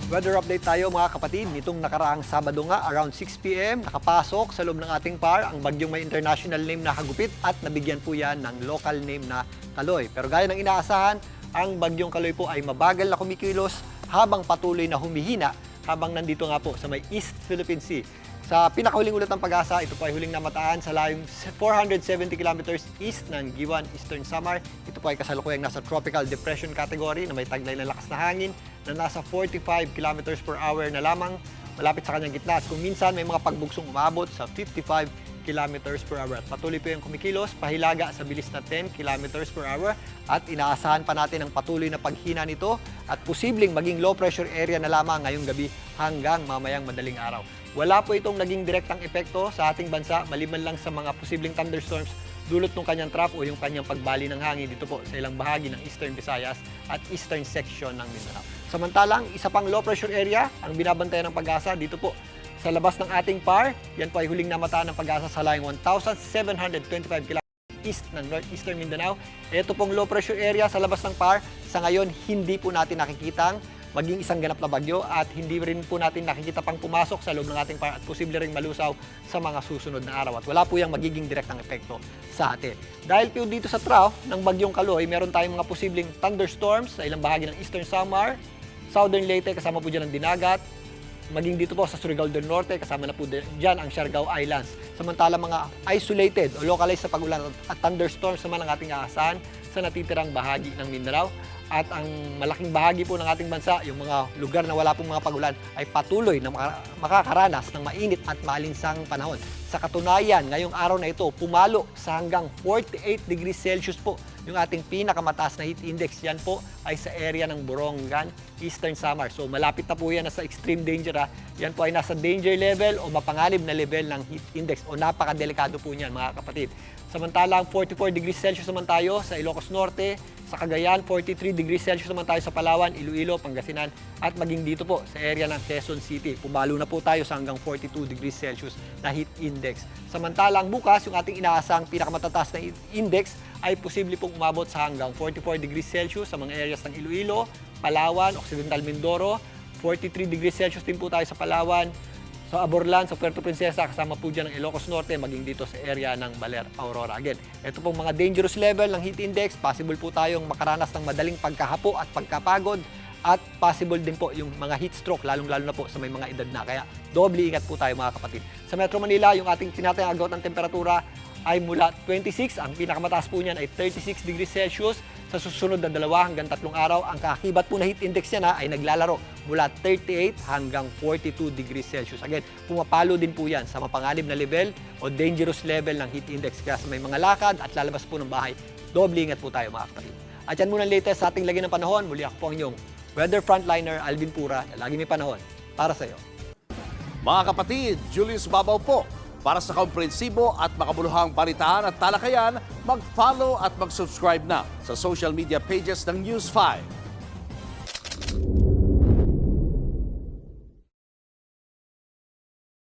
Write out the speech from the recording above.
Weather update tayo mga kapatid. Nitong nakaraang Sabado nga, around 6 p.m., nakapasok sa loob ng ating PAR ang bagyong may international name na Hagupit at nabigyan po yan ng local name na Kaloy. Pero gaya ng inaasahan, ang bagyong Kaloy po ay mabagal na kumikilos habang patuloy na humihina habang nandito nga po sa may East Philippine Sea. Sa pinakahuling ulat ng Pag-asa, ito po ay huling namataan sa layong 470 kilometers east ng Giwan, Eastern Samar. Ito po ay kasalukuyang nasa Tropical Depression category na may taglay na lakas na hangin na nasa 45 kilometers per hour na lamang malapit sa kanyang gitna. At kung minsan may mga pagbugsong umabot sa 55 kilometers per hour. At patuloy po yung kumikilos, pahilaga sa bilis na 10 kilometers per hour. At inaasahan pa natin ang patuloy na paghina nito at posibleng maging low pressure area na lamang ngayong gabi hanggang mamayang madaling araw. Wala po itong naging direktang epekto sa ating bansa maliban lang sa mga posibleng thunderstorms dulot ng kanyang trough o yung kanyang pagbali ng hangin dito po sa ilang bahagi ng Eastern Visayas at Eastern section ng Mindanao. Samantalang, isa pang low pressure area ang binabantayan ng Pag-asa dito po sa labas ng ating PAR. Yan po ay huling namataan ng Pag-asa sa layong 1,725 km east ng Northeastern Mindanao. Ito pong low pressure area sa labas ng PAR, sa ngayon hindi po natin nakikitang maging isang ganap na bagyo at hindi rin po natin nakikita pang pumasok sa loob ng ating PAR at posible ring malusaw sa mga susunod na araw at wala po yung magiging direktang epekto sa atin. Dahil po dito sa trough ng bagyong Kaloy, meron tayong mga posibleng thunderstorms sa ilang bahagi ng Eastern Samar, Southern Leyte, kasama po dyan ang Dinagat, maging dito po sa Surigao del Norte, kasama na po dyan ang Siargao Islands. Samantala mga isolated o localized na pag-ulan at thunderstorms naman ang ating aasahan sa natitirang bahagi ng Mindanao. At ang malaking bahagi po ng ating bansa, yung mga lugar na wala pong mga pag-ulan, ay patuloy na makakaranas ng mainit at maalinsang panahon. Sa katunayan, ngayong araw na ito, pumalo sa hanggang 48 degrees Celsius po yung ating pinakamataas na heat index. Yan po ay sa area ng Borongan, Eastern Samar. So malapit na po yan nasa extreme danger. Yan po ay nasa danger level o mapanganib na level ng heat index o napakadelikado po niyan mga kapatid. Samantalang 44 degrees Celsius naman tayo sa Ilocos Norte, sa Cagayan, 43 degrees Celsius naman tayo sa Palawan, Iloilo, Pangasinan at maging dito po sa area ng Quezon City. Pumalo na po tayo sa hanggang 42 degrees Celsius na heat index. Samantalang bukas, yung ating inaasang pinakamatatas na heat index ay posible pong umabot sa hanggang 44 degrees Celsius sa mga areas ng Iloilo, Palawan, Occidental Mindoro, 43 degrees Celsius din po tayo sa Palawan, sa Aborlan, sa Puerto Princesa, kasama po dyan ng Ilocos Norte, maging dito sa area ng Baler, Aurora. Again, ito pong mga dangerous level ng heat index, possible po tayong makaranas ng madaling pagkahapo at pagkapagod at possible din po yung mga heat stroke, lalong-lalo na po sa may mga edad na. Kaya doble ingat po tayo mga kapatid. Sa Metro Manila, yung ating tinatayang agawat ng temperatura ay mula 26, ang pinakamataas po niyan ay 36 degrees Celsius. Sa susunod na 2 hanggang 3 araw, ang kaakibat po na heat index niya ay naglalaro mula 38 hanggang 42 degrees Celsius. Again, pumapalo din po yan sa mapanganib na level o dangerous level ng heat index. Kaya sa may mga lakad at lalabas po ng bahay, doble ingat po tayo mga kapatid. At yan muna ang latest sa ating lagi ng panahon. Muli ako po ang inyong weather frontliner, Alvin Pura, na lagi may panahon para sa iyo. Mga kapatid, Julius Babaw po. Para sa komprehensibo at makabuluhang balitaan at talakayan, mag-follow at mag-subscribe na sa social media pages ng News 5.